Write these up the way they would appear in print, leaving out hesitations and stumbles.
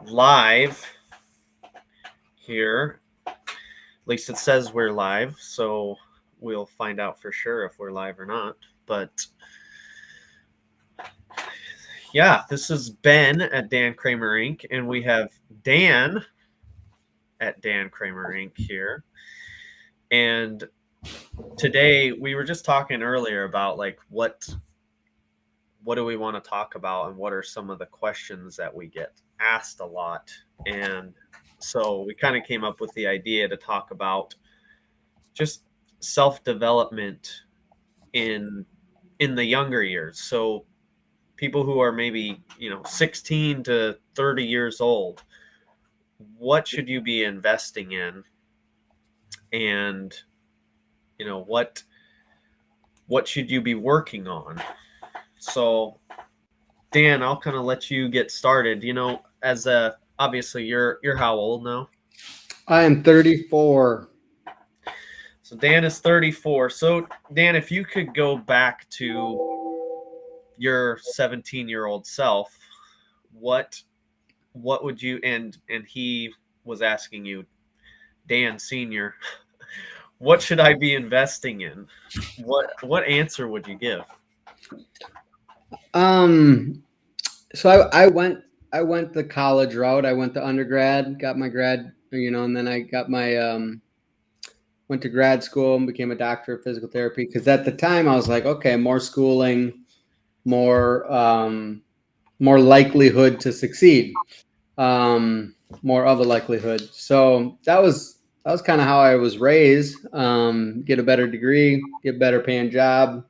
live here. At least it says we're live, so we'll find out for sure if we're live or not. But yeah, this is Ben at Dan Kramer Inc., and we have Dan at Dan Kramer Inc. here. And today we were just talking earlier about like what do we want to talk about and what are some of the questions that we get asked a lot. And so we kind of came up with the idea to talk about just self-development in the younger years. So people who are maybe 16 to 30 years old, what should you be investing in, and what should you be working on? So Dan, I'll kind of let you get started. Obviously you're how old now? I am 34. So Dan is 34. So Dan, if you could go back to your 17-year-old self, what would you, and he was asking you, Dan Senior, what should I be investing in? What answer would you give? So I went the college route. I went to undergrad, got my grad, and then I got my went to grad school and became a doctor of physical therapy. Because at the time I was like, okay, more schooling, more likelihood to succeed, more of a likelihood. So that was kind of how I was raised. Get a better degree, get a better paying job,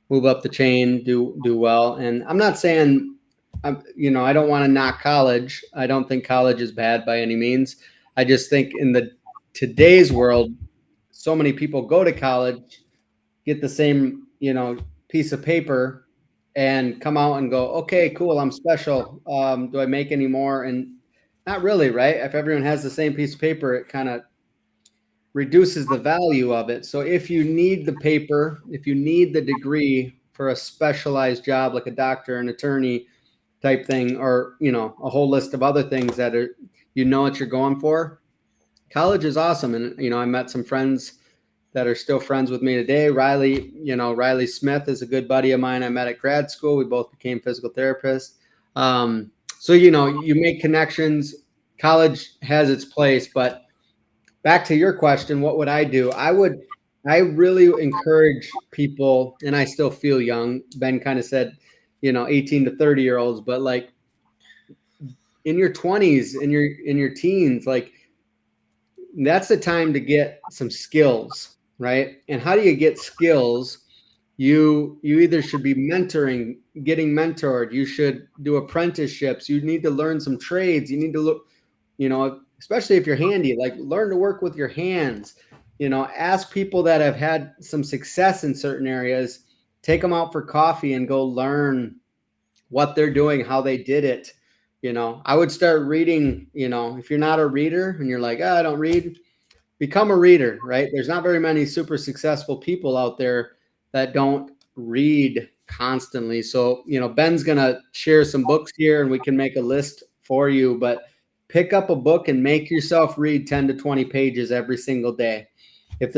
move up the chain, do well. And I'm not saying I don't want to knock college. I don't think college is bad by any means. I just think in the today's world, so many people go to college, get the same, piece of paper and come out and go, okay, cool, I'm special. Do I make any more? And not really, right? If everyone has the same piece of paper, it kind of reduces the value of it. So if you need the paper, if you need the degree for a specialized job like a doctor, an attorney type thing, or a whole list of other things that are what you're going for, college is awesome. And I met some friends that are still friends with me today. Riley Smith is a good buddy of mine I met at grad school. We both became physical therapists. So you make connections. College has its place, but back to your question, what would I do? I really encourage people, and I still feel young. Ben kind of said, 18 to 30-year-olds, but like in your 20s, in your teens, like that's the time to get some skills, right? And how do you get skills? You either should be getting mentored. You should do apprenticeships. You need to learn some trades. You need to look, especially if you're handy, like learn to work with your hands. Ask people that have had some success in certain areas, take them out for coffee and go learn what they're doing, how they did it. I would start reading. If you're not a reader and you're like, oh, I don't read, become a reader, right? There's not very many super successful people out there that don't read constantly. So, Ben's going to share some books here and we can make a list for you, but pick up a book and make yourself read 10 to 20 pages every single day. If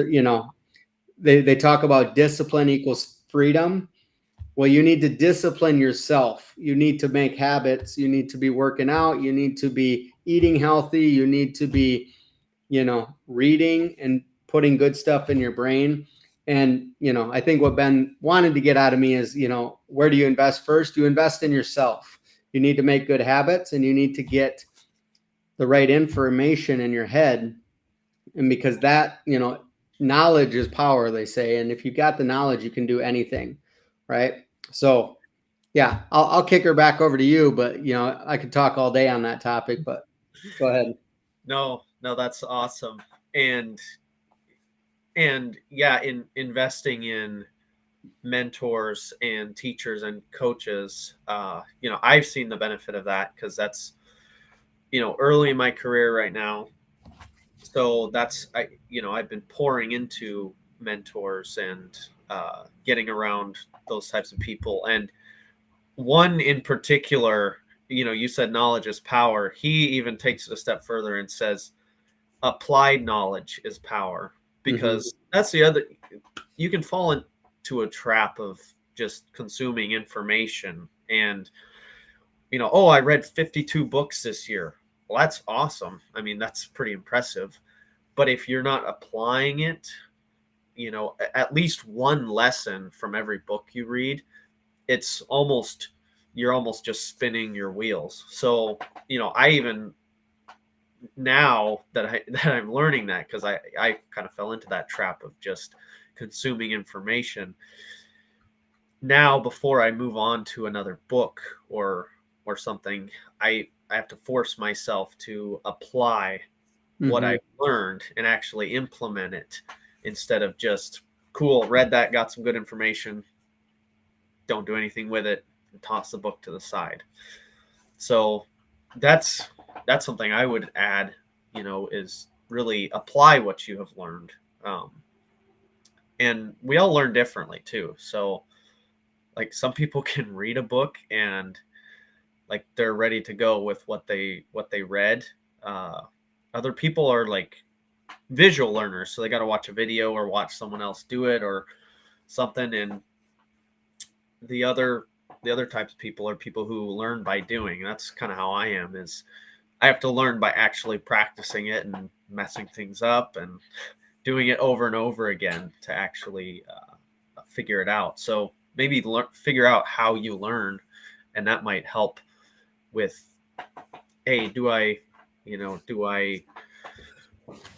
they talk about discipline equals freedom. Well, you need to discipline yourself. You need to make habits. You need to be working out. You need to be eating healthy. You need to be, reading and putting good stuff in your brain. And, I think what Ben wanted to get out of me is, where do you invest first? You invest in yourself. You need to make good habits and you need to get the right information in your head. And because that, knowledge is power, they say. And if you got the knowledge, you can do anything. Right. So, yeah, I'll kick her back over to you, but, I could talk all day on that topic, but go ahead. No, that's awesome. And yeah, in investing in mentors and teachers and coaches, I've seen the benefit of that because that's, early in my career right now. So I've been pouring into mentors and getting around those types of people. And one in particular you said knowledge is power. He even takes it a step further and says applied knowledge is power, because that's the other, you can fall into a trap of just consuming information and, oh, I read 52 books this year. Well, that's awesome. I mean, that's pretty impressive. But if you're not applying it, at least one lesson from every book you read, you're almost just spinning your wheels. So, I even now that I'm learning that, because I kind of fell into that trap of just consuming information. Now, before I move on to another book or something, I have to force myself to apply what I've learned and actually implement it, instead of just, cool, read that, got some good information, don't do anything with it, and toss the book to the side. So that's something I would add, is really apply what you have learned. And we all learn differently too. So like, some people can read a book and like they're ready to go with what they read. Other people are like visual learners, so they got to watch a video or watch someone else do it or something. And the other types of people are people who learn by doing. And that's kind of how I am, is I have to learn by actually practicing it and messing things up and doing it over and over again to actually figure it out. So maybe figure out how you learn, and that might help with, hey, do I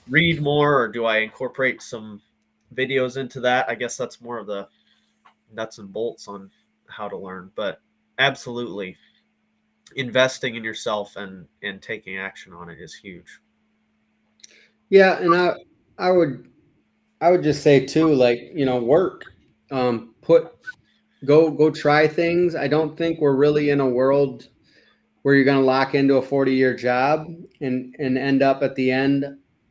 read more, or do I incorporate some videos into that? I guess that's more of the nuts and bolts on how to learn. But absolutely, investing in yourself and taking action on it is huge. Yeah, and I would just say too, like, work, go try things. I don't think we're really in a world where you're going to lock into a 40-year job and end up at the end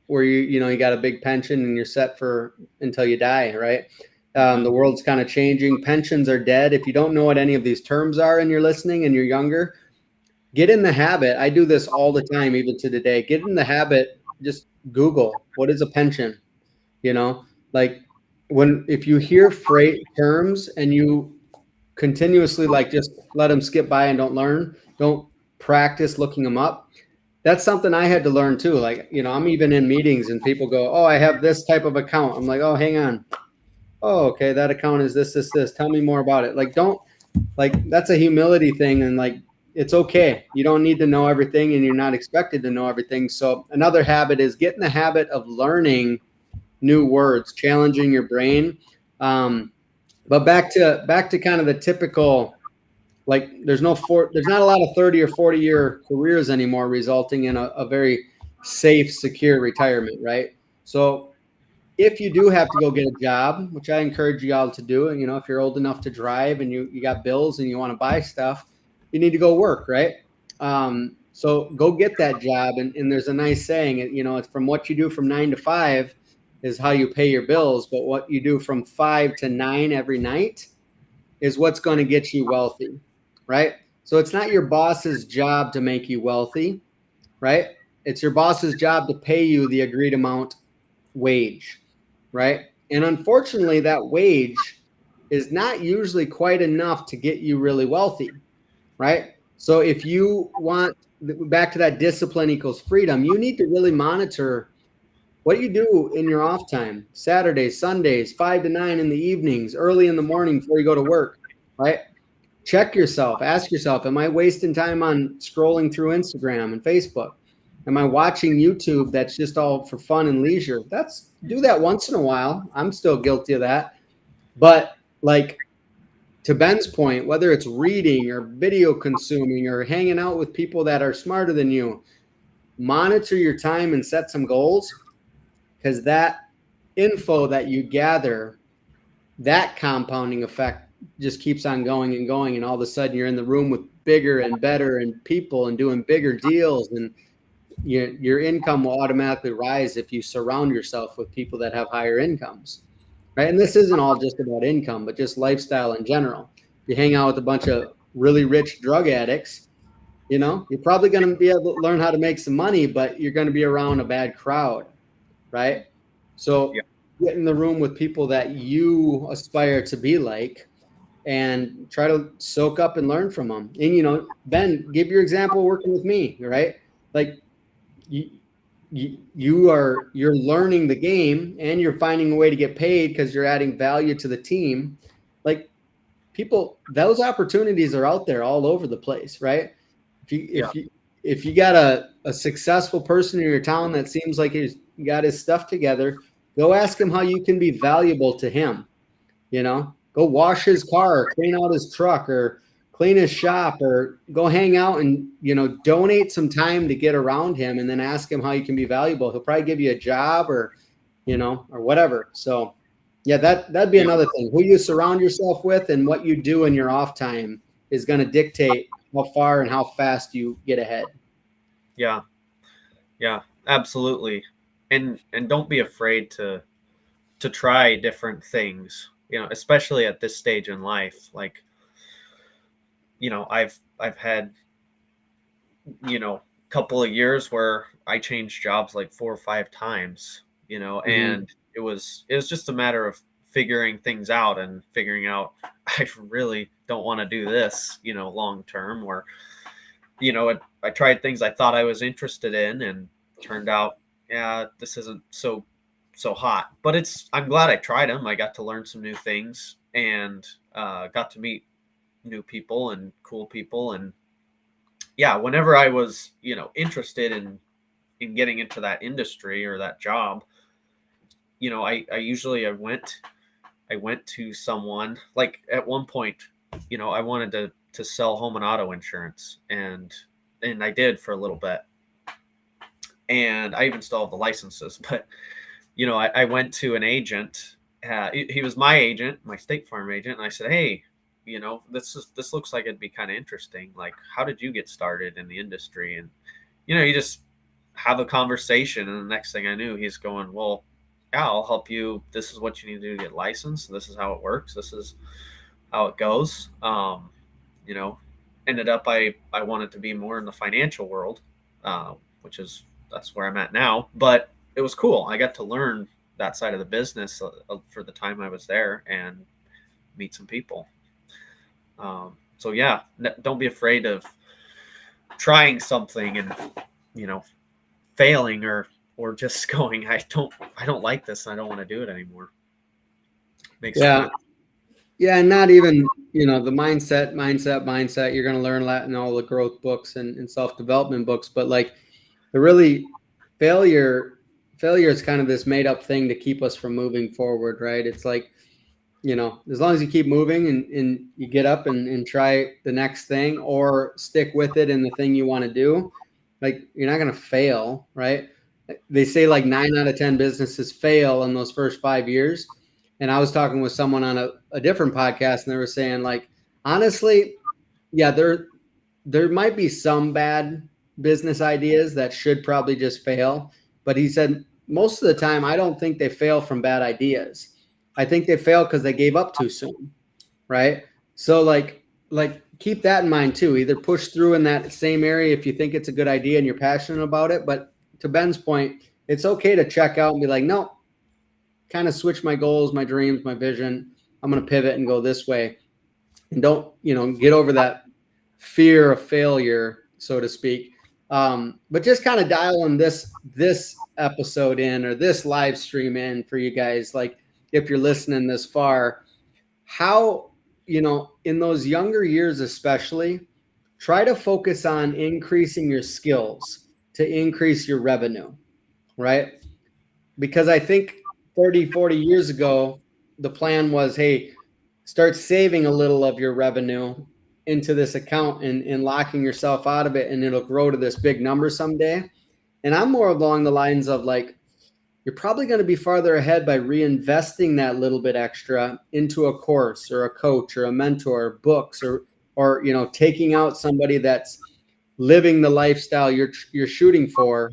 where you got a big pension and you're set for until you die, right? The world's kind of changing. Pensions are dead. If you don't know what any of these terms are and you're listening and you're younger, get in the habit. I do this all the time, even to today. Get in the habit. Just Google, what is a pension? Like, if you hear freight terms and you continuously just let them skip by and don't practice looking them up. That's something I had to learn too. Like, I'm even in meetings and people go, oh, I have this type of account. I'm like, oh, hang on. Oh, okay. That account is this. Tell me more about it. That's a humility thing. And it's okay. You don't need to know everything, and you're not expected to know everything. So another habit is get in the habit of learning new words, challenging your brain. But back to kind of the typical, there's not a lot of 30 or 40-year careers anymore, resulting in a very safe, secure retirement, right? So if you do have to go get a job, which I encourage you all to do, and if you're old enough to drive and you got bills and you want to buy stuff, you need to go work, right? So go get that job. And there's a nice saying, it's from what you do from 9 to 5 is how you pay your bills, but what you do from 5 to 9 every night is what's going to get you wealthy, right? So it's not your boss's job to make you wealthy, right? It's your boss's job to pay you the agreed amount wage, right? And unfortunately, that wage is not usually quite enough to get you really wealthy, right? So if you want, back to that discipline equals freedom, you need to really monitor what you do in your off time, Saturdays, Sundays, 5 to 9 in the evenings, early in the morning before you go to work, right? Check yourself, ask yourself, am I wasting time on scrolling through Instagram and Facebook? Am I watching YouTube that's just all for fun and leisure? Do that once in a while. I'm still guilty of that. But to Ben's point, whether it's reading or video consuming or hanging out with people that are smarter than you, monitor your time and set some goals, because that info that you gather, that compounding effect just keeps on going and going. And all of a sudden you're in the room with bigger and better and people and doing bigger deals, and your income will automatically rise if you surround yourself with people that have higher incomes, right? And this isn't all just about income, but just lifestyle in general. You hang out with a bunch of really rich drug addicts, You're probably going to be able to learn how to make some money, but you're going to be around a bad crowd, right? So Yeah. get in the room with people that you aspire to be like and try to soak up and learn from them. And, Ben, give your example working with me, right? Like you, you're learning the game and you're finding a way to get paid because you're adding value to the team. Like those opportunities are out there all over the place, right? Yeah. If you got a successful person in your town that seems like he's got his stuff together, go ask him how you can be valuable to him. Go wash his car, clean out his truck, or clean his shop, or go hang out and donate some time to get around him, and then ask him how you can be valuable. He'll probably give you a job, or whatever. So yeah, that'd be another thing. Who you surround yourself with and what you do in your off time is going to dictate how far and how fast you get ahead. Yeah. Yeah, absolutely. And don't be afraid to try different things, especially at this stage in life. Like, I've had, a couple of years where I changed jobs like 4 or 5 times, and it was just a matter of figuring things out and figuring out I really don't want to do this, long term, or I tried things I thought I was interested in and turned out, yeah, this isn't so hot. But I'm glad I tried them. I got to learn some new things and got to meet new people and cool people. And yeah, whenever I was, interested in getting into that industry or that job, I usually I went to someone. Like at one point, I wanted to sell home and auto insurance, and I did for a little bit, and I even still have the licenses. But I went to an agent. He was my agent, my State Farm agent, and I said, "Hey, this looks like it'd be kind of interesting. Like, how did you get started in the industry?" And you just have a conversation, and the next thing I knew, he's going, "Well, yeah, I'll help you. This is what you need to do to get licensed. This is how it works. This is how it goes." You know, Ended up I wanted to be more in the financial world, which is that's where I'm at now. But it was cool. I got to learn that side of the business for the time I was there and meet some people. So yeah, don't be afraid of trying something and failing or just going, I don't like this and I don't want to do it anymore. Makes sense. Yeah, and not even, the mindset. You're going to learn that in all the growth books and self-development books. But like the really failure is kind of this made up thing to keep us from moving forward, right? It's like, as long as you keep moving and you get up and try the next thing or stick with it in the thing you want to do, like you're not going to fail, right? They say like 9 out of 10 businesses fail in those first 5 years. And I was talking with someone on a different podcast, and they were saying, like, honestly, yeah, there might be some bad business ideas that should probably just fail. But he said most of the time, I don't think they fail from bad ideas. I think they fail because they gave up too soon, right? So like keep that in mind too. Either push through in that same area if you think it's a good idea and you're passionate about it. But to Ben's point, it's okay to check out and be like, no, kind of switch my goals, my dreams, my vision. I'm going to pivot and go this way. And don't, get over that fear of failure, so to speak. But just kind of dialing this episode in or this live stream in for you guys. Like if you're listening this far, how, in those younger years, especially, try to focus on increasing your skills to increase your revenue, right? Because I think 30, 40 years ago, the plan was, hey, start saving a little of your revenue into this account and locking yourself out of it, and it'll grow to this big number someday. And I'm more along the lines of like, you're probably going to be farther ahead by reinvesting that little bit extra into a course or a coach or a mentor, books, or taking out somebody that's living the lifestyle you're shooting for,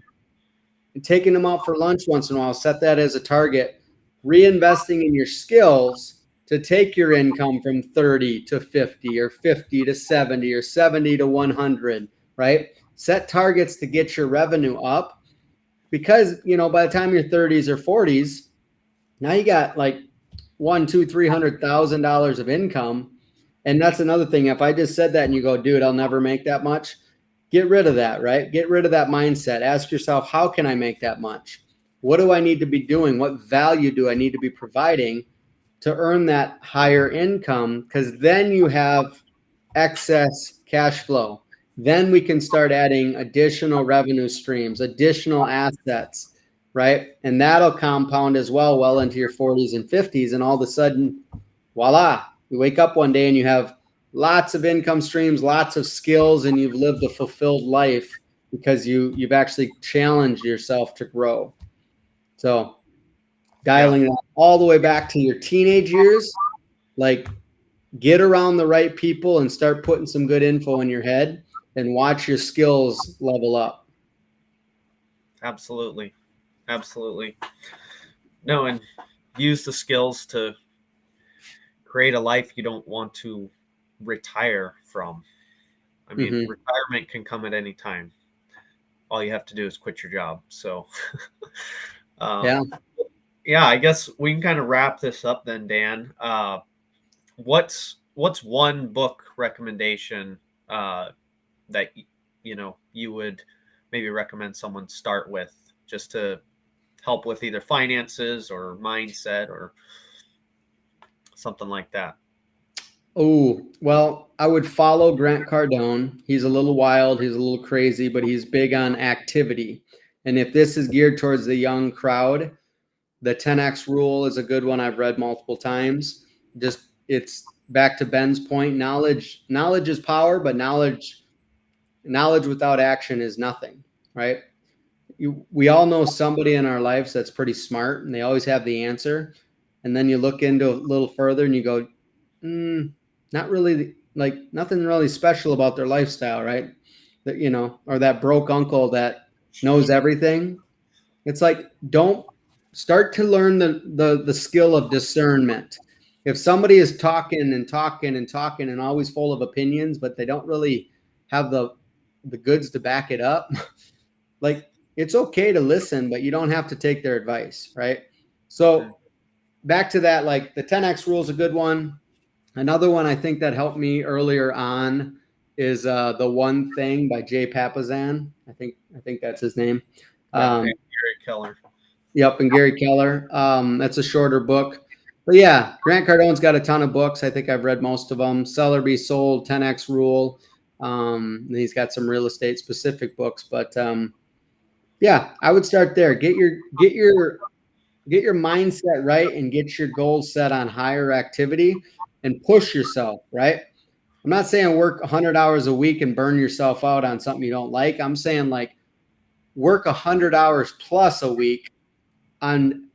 and taking them out for lunch once in a while. Set that as a target. Reinvesting in your skills to take your income from 30 to 50 or 50 to 70 or 70 to 100, right? Set targets to get your revenue up, because, by the time you're 30s or 40s, now you got like one, two, $300,000 of income. And that's another thing. If I just said that and you go, dude, I'll never make that much, get rid of that, right? Get rid of that mindset. Ask yourself, how can I make that much? What do I need to be doing? What value do I need to be providing to earn that higher income? Because then you have excess cash flow. Then we can start adding additional revenue streams, additional assets, right? And that'll compound as well into your 40s and 50s. And all of a sudden, voila, you wake up one day and you have lots of income streams, lots of skills, and you've lived a fulfilled life because you've actually challenged yourself to grow. So dialing that all the way back to your teenage years, like, get around the right people and start putting some good info in your head and watch your skills level up. Absolutely. No, and use the skills to create a life you don't want to retire from. I mean, retirement can come at any time. All you have to do is quit your job. So, yeah, I guess we can kind of wrap this up then, Dan. What's one book recommendation that you would maybe recommend someone start with, just to help with either finances or mindset or something like that? Oh, well, I would follow Grant Cardone. He's a little wild, he's a little crazy, but he's big on activity. And if this is geared towards the young crowd, the 10X rule is a good one. I've read multiple times. Just, it's back to Ben's point. Knowledge is power, but knowledge without action is nothing, right? We all know somebody in our lives that's pretty smart and they always have the answer. And then you look into a little further and you go, not really, like, nothing really special about their lifestyle, right? That, or that broke uncle that knows everything. It's like, don't start to learn the skill of discernment. If somebody is talking and always full of opinions, but they don't really have the goods to back it up, like, it's okay to listen, but you don't have to take their advice, right? So back to that, like, the 10X rule is a good one. Another one I think that helped me earlier on is The One Thing by Jay Papasan. I think that's his name. Gary Keller. Yep, and Gary Keller. That's a shorter book. But yeah, Grant Cardone's got a ton of books. I think I've read most of them. Sell or Be Sold, 10X Rule. And he's got some real estate specific books. But yeah, I would start there. Get your mindset right and get your goals set on higher activity and push yourself, right? I'm not saying work 100 hours a week and burn yourself out on something you don't like. I'm saying, like, work 100 hours plus a week on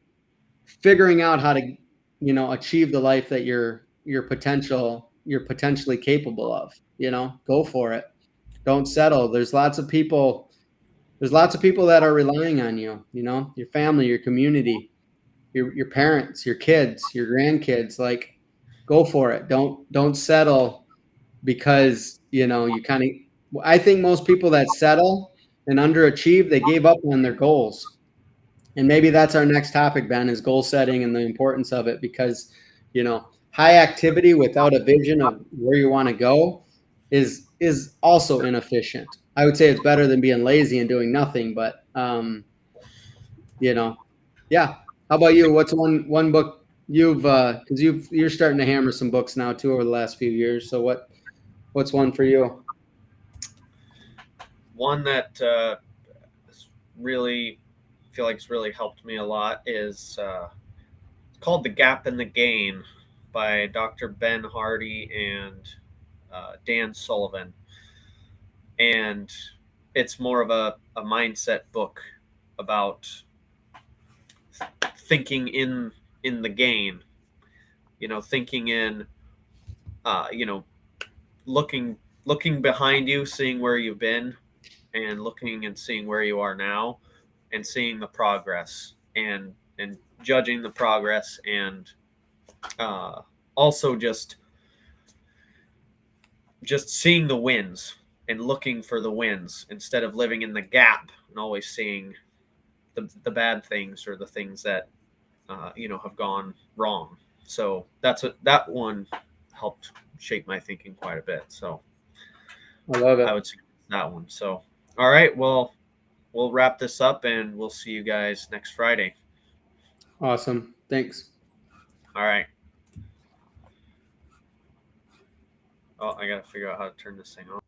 figuring out how to, achieve the life that you're potentially capable of. Go for it. Don't settle. There's lots of people that are relying on you, your family, your community, your parents, your kids, your grandkids. Like, go for it. Don't settle because, you kind of, I think most people that settle and underachieve, they gave up on their goals. And maybe that's our next topic, Ben, is goal setting and the importance of it, because, high activity without a vision of where you want to go is also inefficient. I would say it's better than being lazy and doing nothing, but, yeah. How about you? What's one book because you're starting to hammer some books now too over the last few years. So what's one for you? One that really feel like it's really helped me a lot is called The Gap and the Gain by Dr. Ben Hardy and Dan Sullivan. And it's more of a mindset book about thinking in the gain, thinking in, looking behind you, seeing where you've been, and looking and seeing where you are now, and seeing the progress and judging the progress, and also just seeing the wins, and looking for the wins instead of living in the gap and always seeing the bad things or the things that have gone wrong. So that one helped shape my thinking quite a bit. So I love I it. would suggest that one. So all right, well, we'll wrap this up and we'll see you guys next Friday. Awesome. Thanks. All right. Oh, I gotta figure out how to turn this thing on.